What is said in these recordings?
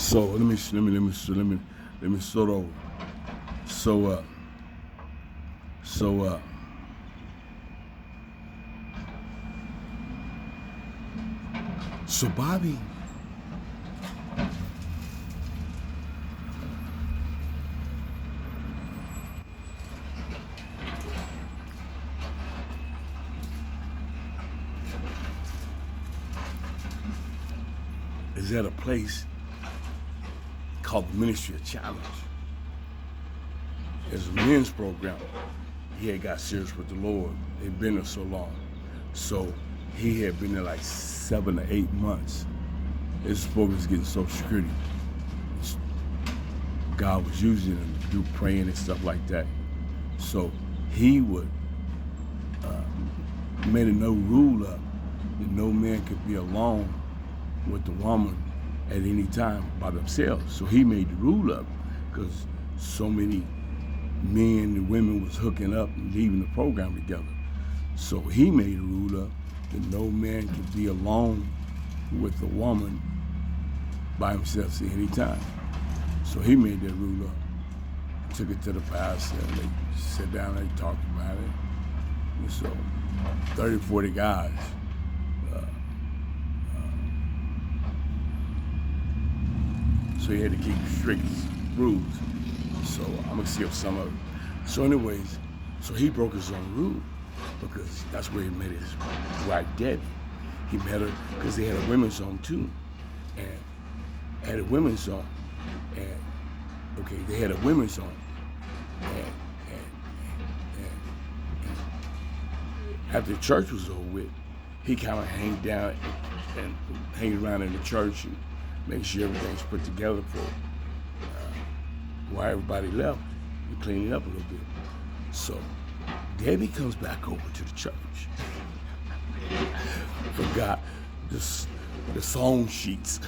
So let me start over. So so so Bobby is at a place called the Ministry of Challenge. It's a men's program. He had got serious with the Lord. They'd been there so long. So he had been there like 7 or 8 months. His folks was getting Social Security. God was using him to do praying and stuff like that. So he would made a no rule up that no man could be alone with the woman at any time by themselves. So he made the rule up because so many men and women was hooking up and leaving the program together. So he made a rule up that no man could be alone with a woman by himself at any time. So he made that rule up, took it to the pastor, and they sat down and they talked about it. And so 30, 40 guys so he had to keep strict rules. So I'm gonna see if some of it. So anyways, so he broke his own rule because that's where he met his wife Debbie. He met her because they had a women's home too, and had a women's home, and okay, they had a women's home, and after the church was over with, he kind of hanged down and hanged around in the church and make sure everything's put together for while everybody left and clean it up a little bit. So Debbie comes back over to the church. Forgot the song sheets.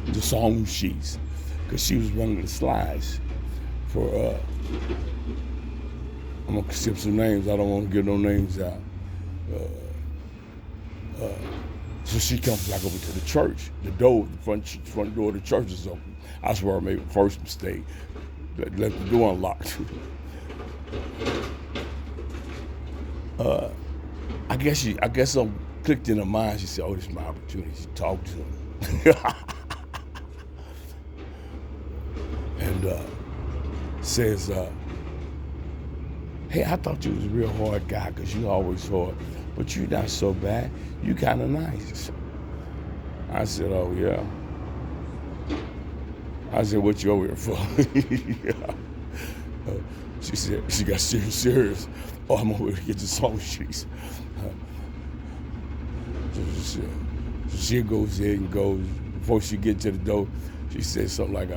The song sheets. Because she was running the slides for I'm gonna skip some names. I don't want to give no names out. So she comes back over to the church. The front door of the church is open. That's where I made the first mistake. Left the door unlocked. I guess I clicked in her mind. She said, "Oh, this is my opportunity to talk to him." And says, "Hey, I thought you was a real hard guy because you always hard, but you're not so bad. You kind of nice." I said, "Oh, yeah." I said, "What you over here for?" She said, she got serious. "Oh, I'm over here to get the song sheets." So she goes in and goes. Before she get to the door, she said something like,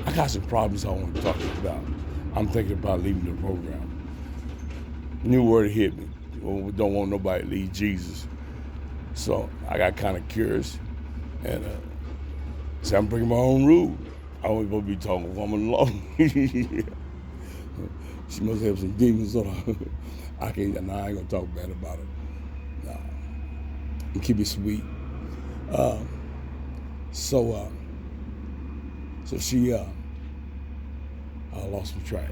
"I got some problems I want to talk to you about. I'm thinking about leaving the program." New word hit me. Don't want nobody to leave Jesus. So I got kind of curious and said, "I'm bringing my own rule. I only supposed to be talking to a woman alone." She must have some demons on her. I ain't gonna talk bad about her. Nah. And keep it sweet. So she I lost my track.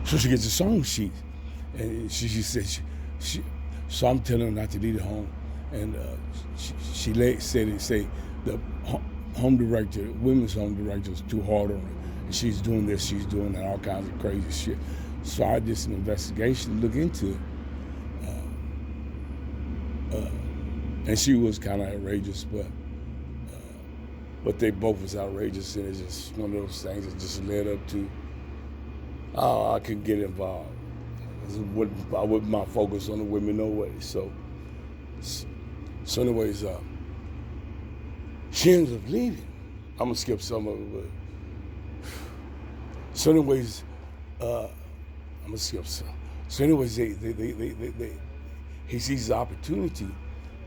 So she gets a song sheet, and she said so I'm telling her not to leave it home, and she said the home director, women's home director, is too hard on her, and she's doing this, she's doing that, all kinds of crazy shit. So I did some investigation to look into it, and she was kind of outrageous, but they both was outrageous, and it's just one of those things that just led up to. I couldn't get involved. I wouldn't my focus on the women no way. So anyways, she ends up leaving. I'm gonna skip some of it, but so anyways, I'm gonna skip some. So anyways, he sees the opportunity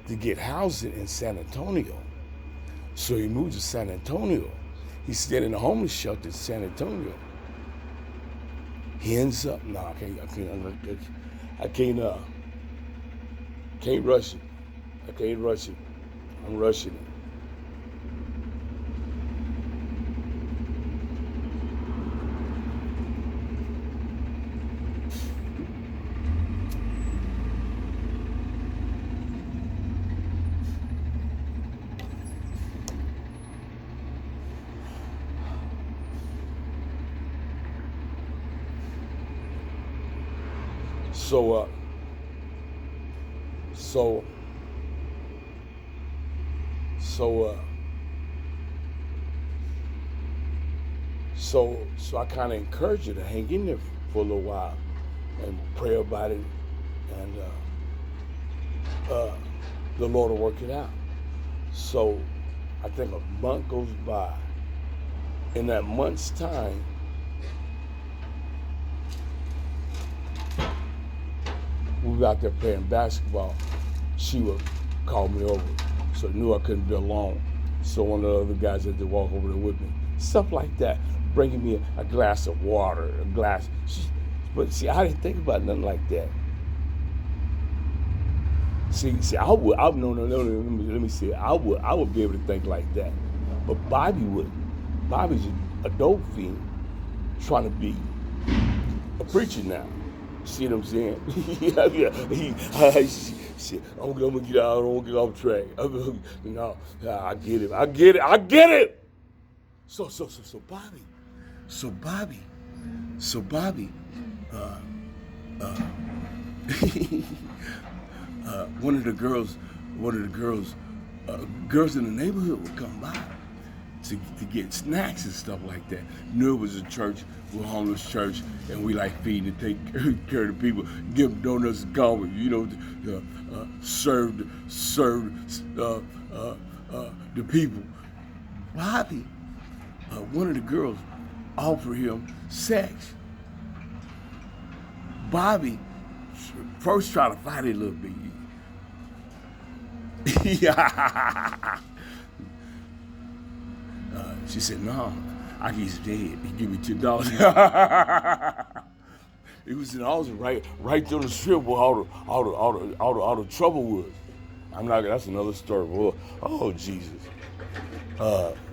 to get housing in San Antonio. So he moves to San Antonio. He's staying in a homeless shelter in San Antonio. He ends up, I can't rush it. I can't rush it. I'm rushing it. So, so, so, so I kind of encourage you to hang in there for a little while and pray about it, and the Lord will work it out. So I think a month goes by. In that month's time, we were out there playing basketball. She would call me over, so I knew I couldn't be alone. So one of the other guys had to walk over there with me. Stuff like that, bringing me a glass of water, a glass. But see, I didn't think about nothing like that. See, let me see. I would be able to think like that, but Bobby wouldn't. Bobby's a dope fiend, trying to be a preacher now. See what I'm saying? Shit, I'm gonna get out. I don't get off track. No, I get it. So Bobby, one of the girls, girls in the neighborhood would come by to get snacks and stuff like that. Knew it was a church, we're a homeless church, and we like feed and take care of the people, give them donuts and coffee, serve the people. Bobby, one of the girls offered him sex. Bobby first tried to fight it a little bit. She said, "No, he's dead. He give me $10." It was right through the strip where all the trouble was. That's another story. Well, oh Jesus.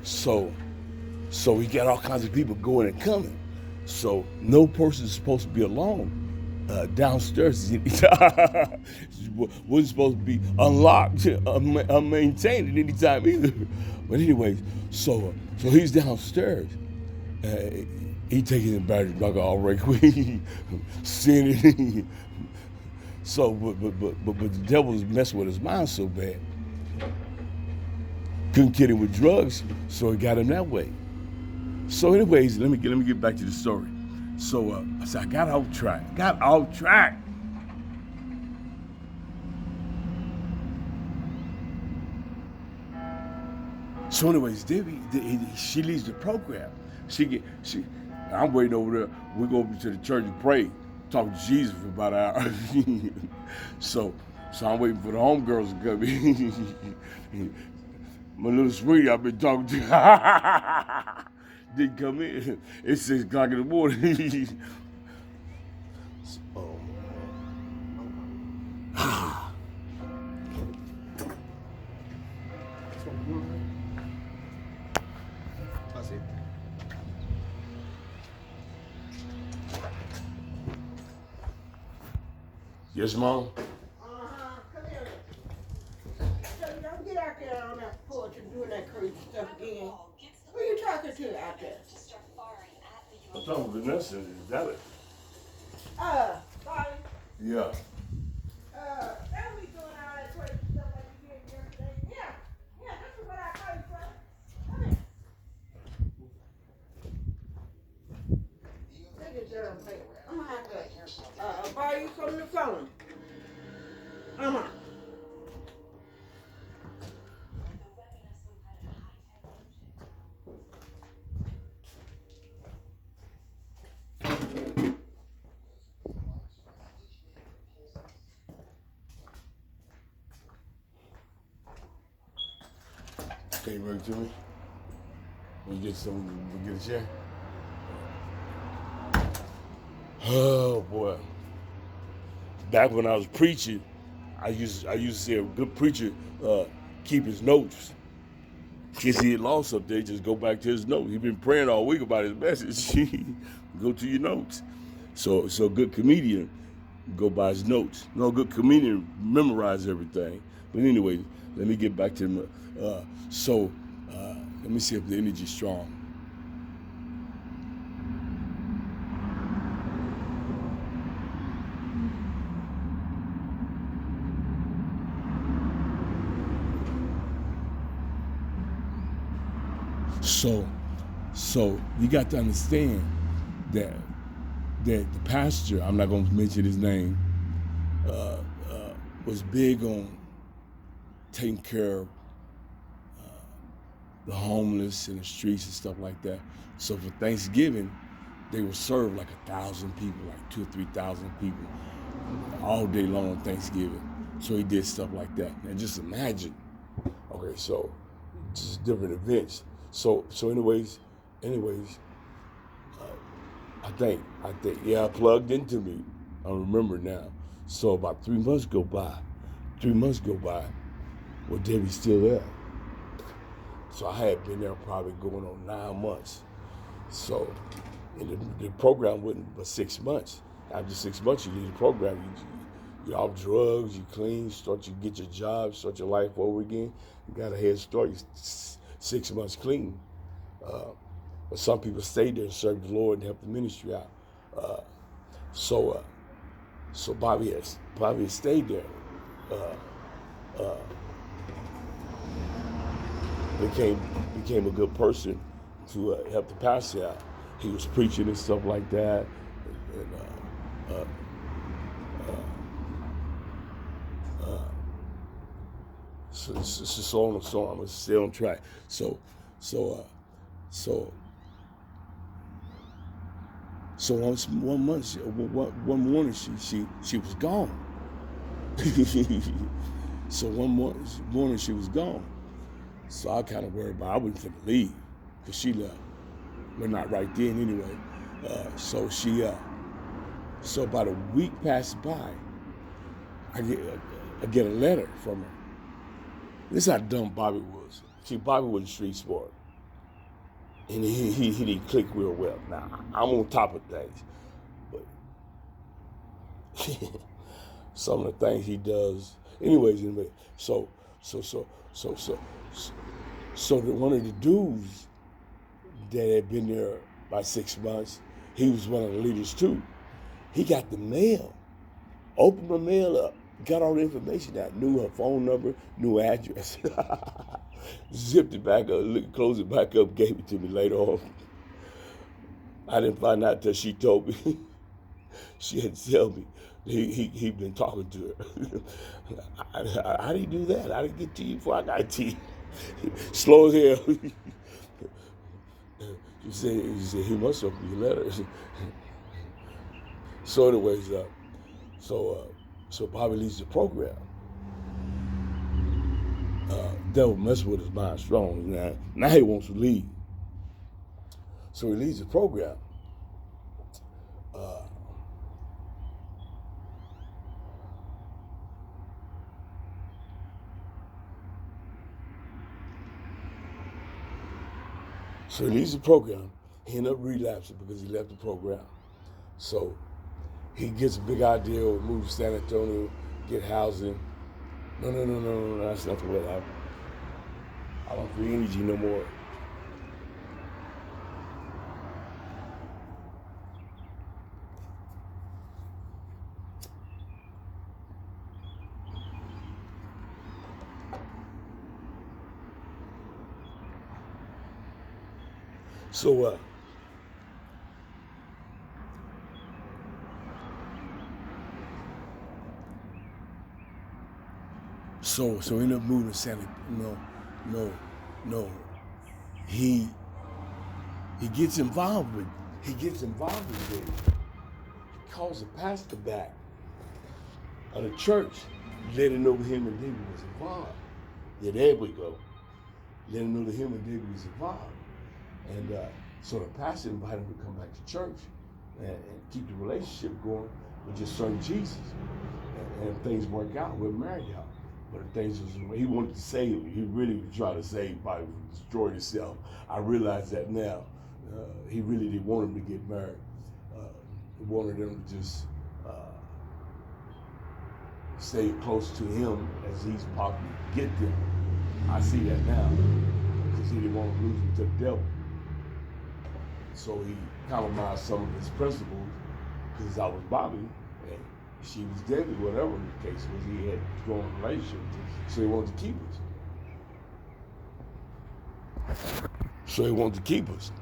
So we got all kinds of people going and coming. So no person is supposed to be alone downstairs. Wasn't supposed to be unlocked, unmaintained at any time either. But anyways, so he's downstairs. He taking the battery back all right quick, seeing it. So, but the devil was messing with his mind so bad. Couldn't get him with drugs, so he got him that way. So, anyways, let me get back to the story. So I said I got off track. So, anyways, she leaves the program. I'm waiting over there. We go to the church and pray, talk to Jesus for about an hour. So I'm waiting for the homegirls to come in. My little sweetie I've been talking to didn't come in. It's 6 o'clock in the morning. Yes, Mom? Come here. So you don't get out there on that porch and doing that crazy stuff again. Who are you talking to out there? I'm talking to Vanessa. Is that it? Bobby. Yeah. That we doing all that crazy stuff like you did yesterday. Yeah, this is what I call you, son. Come here. Take your germ plate. I'm gonna have to buy you some new phone. Come on. Can you bring it to me? We get a chair? Oh boy. Back when I was preaching, I used to say a good preacher keep his notes. Kids he had lost up there, just go back to his notes. He's been praying all week about his message. Go to your notes. So a good comedian go by his notes. No good comedian memorize everything. But anyway, let me get back to him. Let me see if the energy's strong. So you got to understand that the pastor, I'm not going to mention his name, was big on taking care of the homeless in the streets and stuff like that. So for Thanksgiving, they would serve like 1,000 people, like 2,000 or 3,000 people, all day long on Thanksgiving. So he did stuff like that. And just imagine, okay, so just different events. So anyways, I think, yeah, plugged into me. I remember now. So about 3 months go by. Well, Debbie's still there. So I had been there probably going on 9 months. So and the program wasn't but 6 months. After 6 months, you leave the program. You're off drugs, you clean, you get your job, start your life over again. You got a head start. You're 6 months clean. But some people stayed there and served the Lord and helped the ministry out. So Bobby had stayed there. Became a good person to help the pastor out. He was preaching and stuff like that. So on and so on. I'm gonna stay on track. So one morning she was gone. So one morning she was gone. So I kind of worried about I wasn't finna leave because she left. But not right then anyway. So about a week passed by, I get a letter from her. This is how dumb Bobby was. See, Bobby was street smart. And he didn't click real well. Now, I'm on top of things. But some of the things he does. Anyways, so one of the dudes that had been there about 6 months, he was one of the leaders too. He got the mail, opened the mail up, got all the information out, knew her phone number, knew her address. Zipped it back up, closed it back up, gave it to me later on. I didn't find out till she told me. She had to tell me. He'd been talking to her. How do you do that? I didn't get to you before I got to you. Slow as hell. She said, he must have opened your letter. So anyways, so Bobby leaves the program. Devil messing with his mind strong. Now he wants to leave. So he leaves the program. So he leaves the program. He ended up relapsing because he left the program. So he gets a big idea to move to San Antonio, get housing. No, that's not what happened. I don't feel energy no more. So ended up moving to San Antonio. No. He gets involved with it. He calls the pastor back of the church, letting know him and David was involved. Yeah, there we go. Letting know that him and David was involved. And so the pastor invited him to come back to church and keep the relationship going with just serving Jesus. And if things work out, we'll marry y'all. But the thing is, he wanted to save me. He really was trying to save, probably destroy himself. I realize that now. He really didn't want him to get married. He wanted them to just stay close to him as he's probably get them. I see that now because he didn't want to lose him to the devil. So he compromised some of his principles because I was Bobby and she was Debbie, whatever the case was. He had a growing relationship, so he wanted to keep us.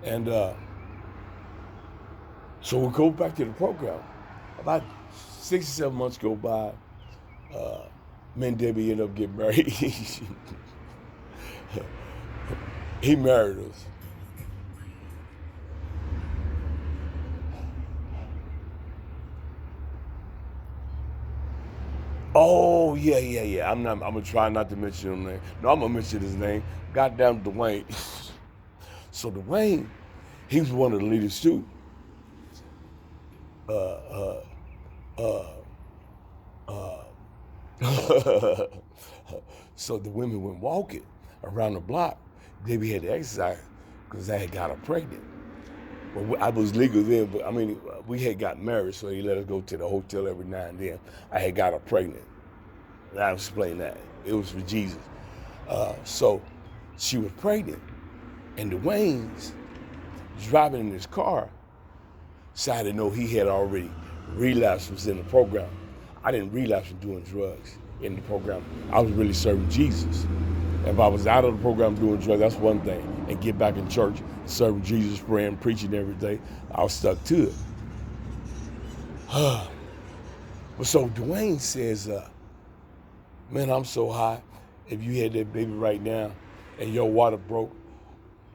And so we'll go back to the program. About 6 or 7 months go by. Me and Debbie ended up getting married. He married us. Oh, yeah. I'm gonna try not to mention his name. No, I'm gonna mention his name. Goddamn Dwayne. So Dwayne, he was one of the leaders too. So the women went walking around the block. Debbie had to exercise because I had got her pregnant. Well, I was legal then, but I mean, we had got married, so he let us go to the hotel every now and then. I had got her pregnant. And I'll explain that. It was for Jesus. So she was pregnant, and Dwayne's driving in his car, so I didn't know he had already relapsed, was in the program. I didn't relapse from doing drugs in the program. I was really serving Jesus. If I was out of the program doing drugs, that's one thing. And get back in church, serving Jesus, praying, preaching every day, I was stuck to it. But so Dwayne says, man, I'm so high. If you had that baby right now and your water broke,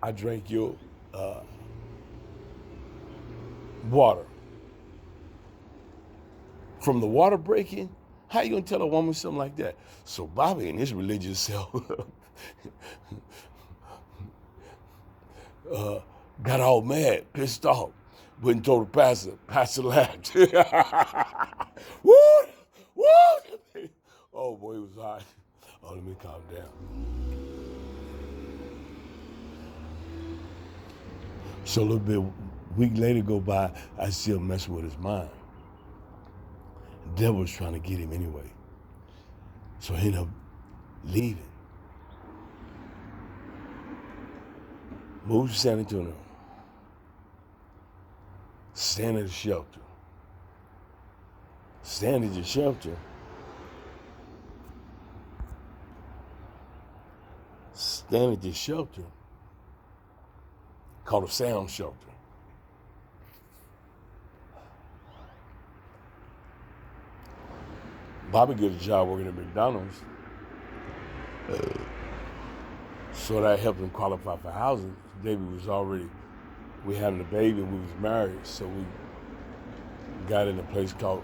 I drank your water. From the water breaking, how you gonna tell a woman something like that? So Bobby and his religious self got all mad, pissed off, went and told the pastor. Pastor laughed. What? Oh boy, it was hot. Oh, let me calm down. So a little bit, week later go by, I still messing with his mind. The devil was trying to get him anyway. So he ended up leaving. Moved to San Antonio. Staying at a shelter. Staying at the shelter. Staying at this shelter called a sound shelter. Bobby got a job working at McDonald's. So that helped him qualify for housing. David was already, we having a baby and we was married, so we got in a place called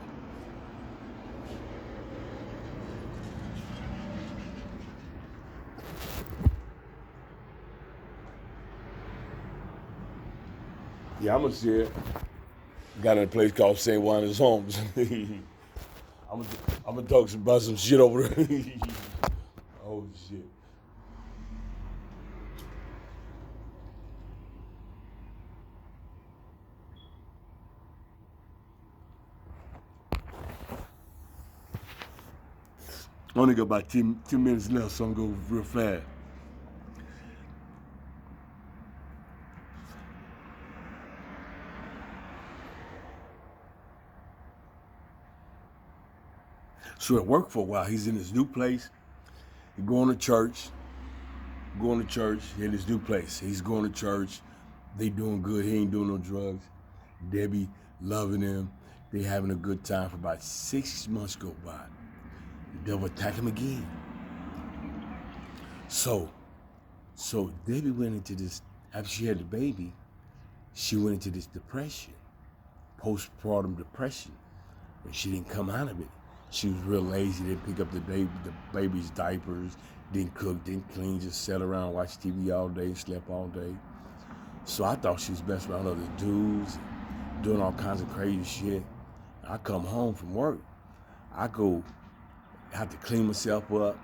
I'm gonna say it. Got in a place called St. Juan's Homes. I'm gonna talk about some shit over there. Oh shit. I only got about 2 minutes left, so I'm gonna go real fast. So it worked for a while. He's in his new place. He's going to church in his new place. He's going to church. They doing good. He ain't doing no drugs. Debbie loving him. They having a good time for about 6 months go by. The devil attack him again. So Debbie went into this, after she had the baby, she went into this depression, postpartum depression, and she didn't come out of it. She was real lazy, didn't pick up the baby's diapers, didn't cook, didn't clean, just sat around, watched TV all day, slept all day. So I thought she was best around other dudes, doing all kinds of crazy shit. I come home from work. I go have to clean myself up,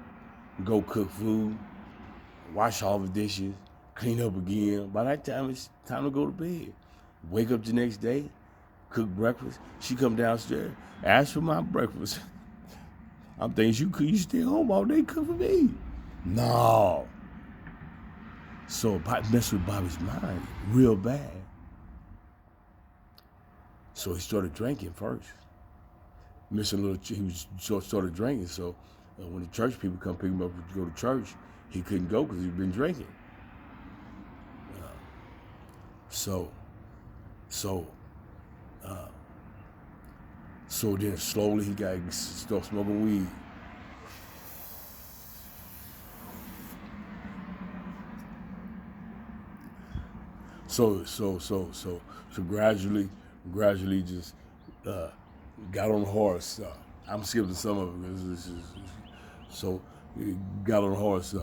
go cook food, wash all the dishes, clean up again. By that time, it's time to go to bed. Wake up the next day, cook breakfast. She come downstairs, ask for my breakfast. I'm thinking, you stay home all day, cook for me. No. So it messed with Bobby's mind real bad. So he started drinking first. Started drinking. So when the church people come pick him up to go to church, he couldn't go because he'd been drinking. So then slowly he got started smoking weed. So gradually just got on the horse. I'm skipping some of it. So he got on the horse.